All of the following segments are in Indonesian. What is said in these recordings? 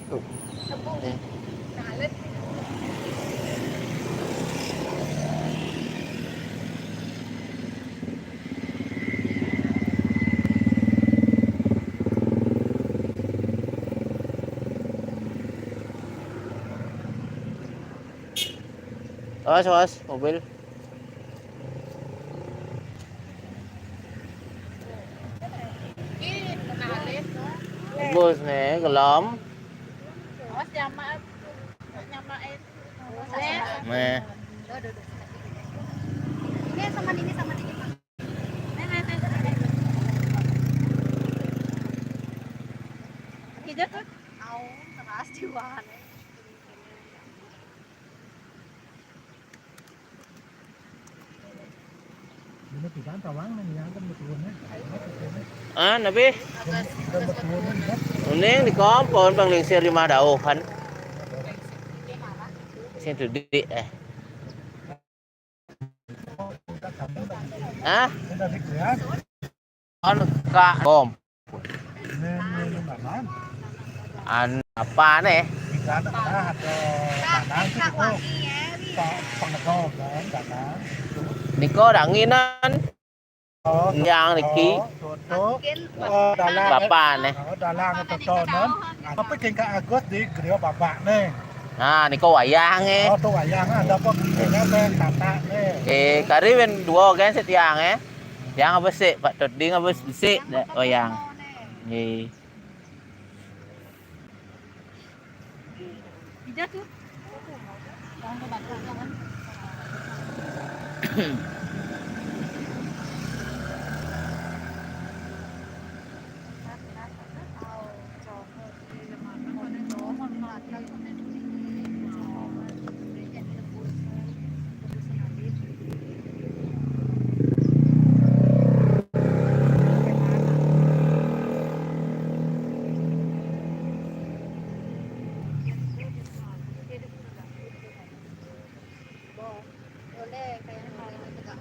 Tuh. Eh. Awas, mobil. Bus nih, gelom. Awas nyama nyamain. Nih. Ini sama ini sama ini. Nih. Kita tuh au keras jiwaan. Ini tigaan tawang yang kan betul nih. Ah, nabi. Dan betul nih. Uning di kompon bang lingsir di madauhan. Sing tudi Ah, Udah diklihat. on ka kom. Ini mana? An apa nih? Tigaan ada tanang itu. Penegok kan tanang. Niko danginan. Yang niki. Bapak nih. Dalang totonan. Apa tingkat Agus di Griya Bapak nih. Nah, niko wayang Oh, tuh wayang ada apa tinggal tata nih. Kari ben dua kan setiang Yang apa sih? Pak Toding apa sih? Wayang. Nggih. Tidak tuh. Jangan kebakar jangan. Boleh kayak yang tegak.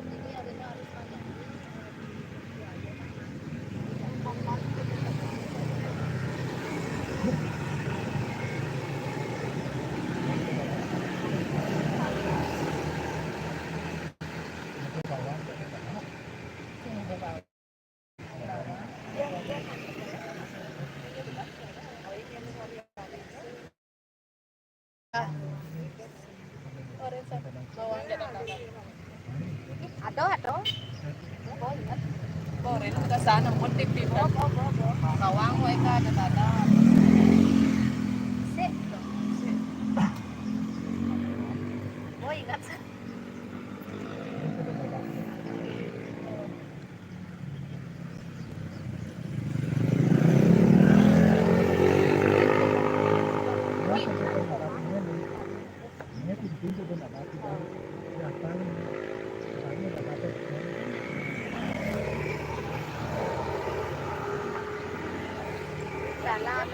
Ini adanya harus banyak. Ado. Kore na ka sana mo tipid na. Kawang way ka na tada. Sip. Oh, ingat. Ini pintu pun ada tidak. Datang. Datangnya dapat. Jalan.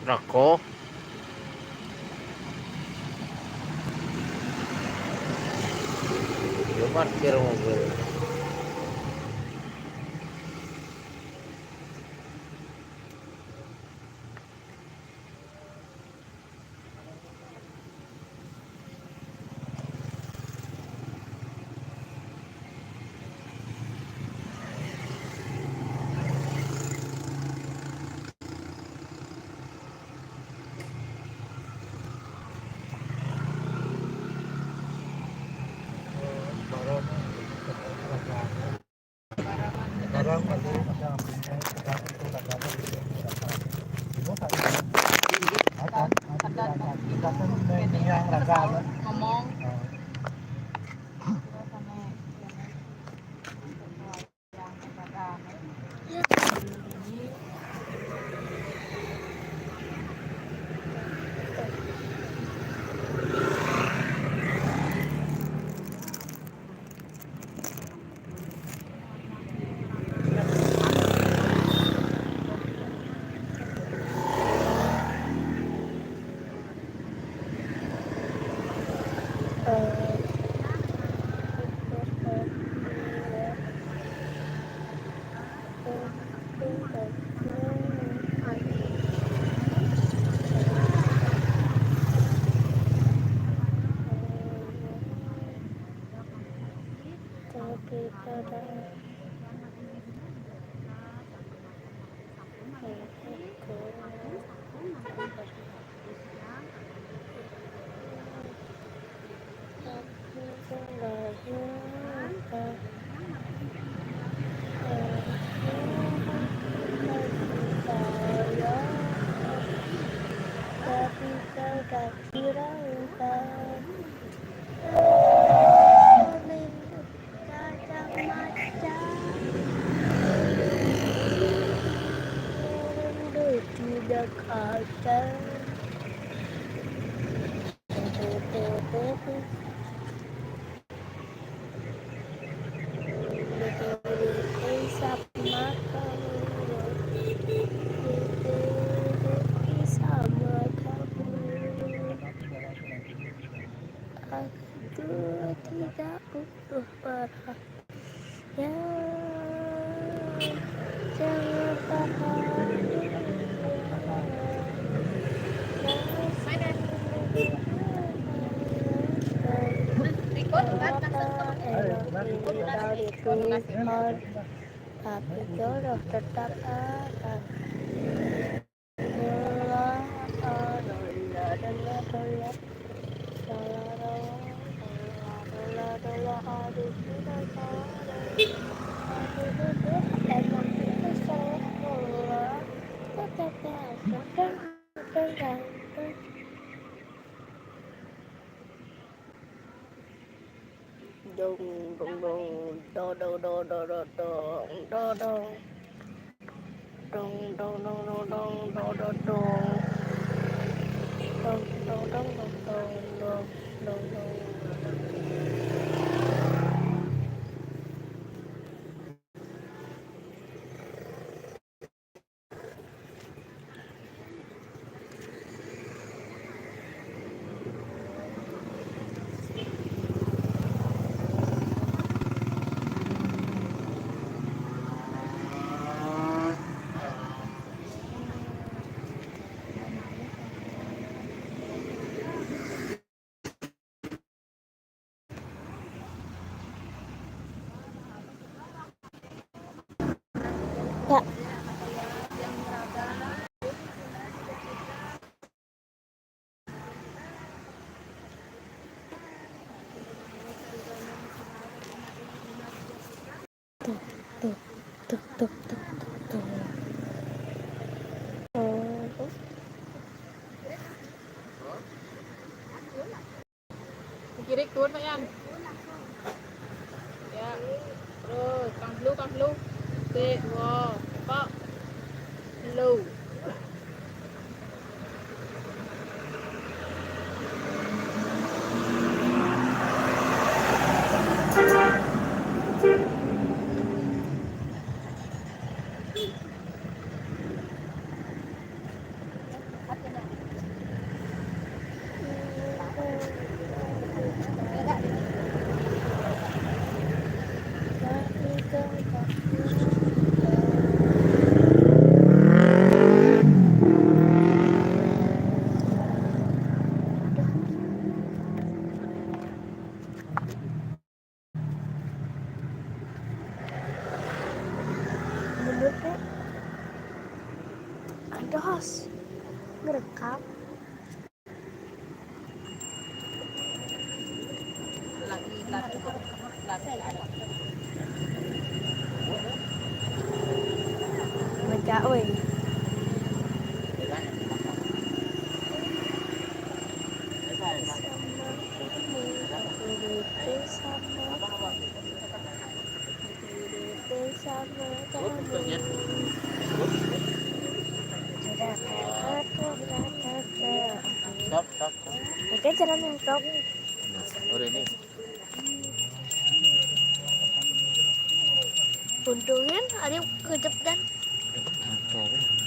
Rokok. Dia parkir mobil. Barang masih ada ambilnya, sekarang itu katanya di sini. Itu kan ada yang raga. ngomong tidak ada. Sama kamu, aku tidak butuh perhatian. Jangan bahagia. Tapi jodoh tetap ada. Dong dong dong do do do do do dong do dong dong dong dong dong dong do do dong dong dong dong dong dong dong dong. Kak, tuh tuh tuh tuh tuh tuh. kiri turun Pak Yan ya terus kang blue sit wow pak blue Bos. Ngerekam. Baca, woi. Stop, stop. Oke, jalan yang stop. Udah ini. Untungin ada yang kejep dan Oke.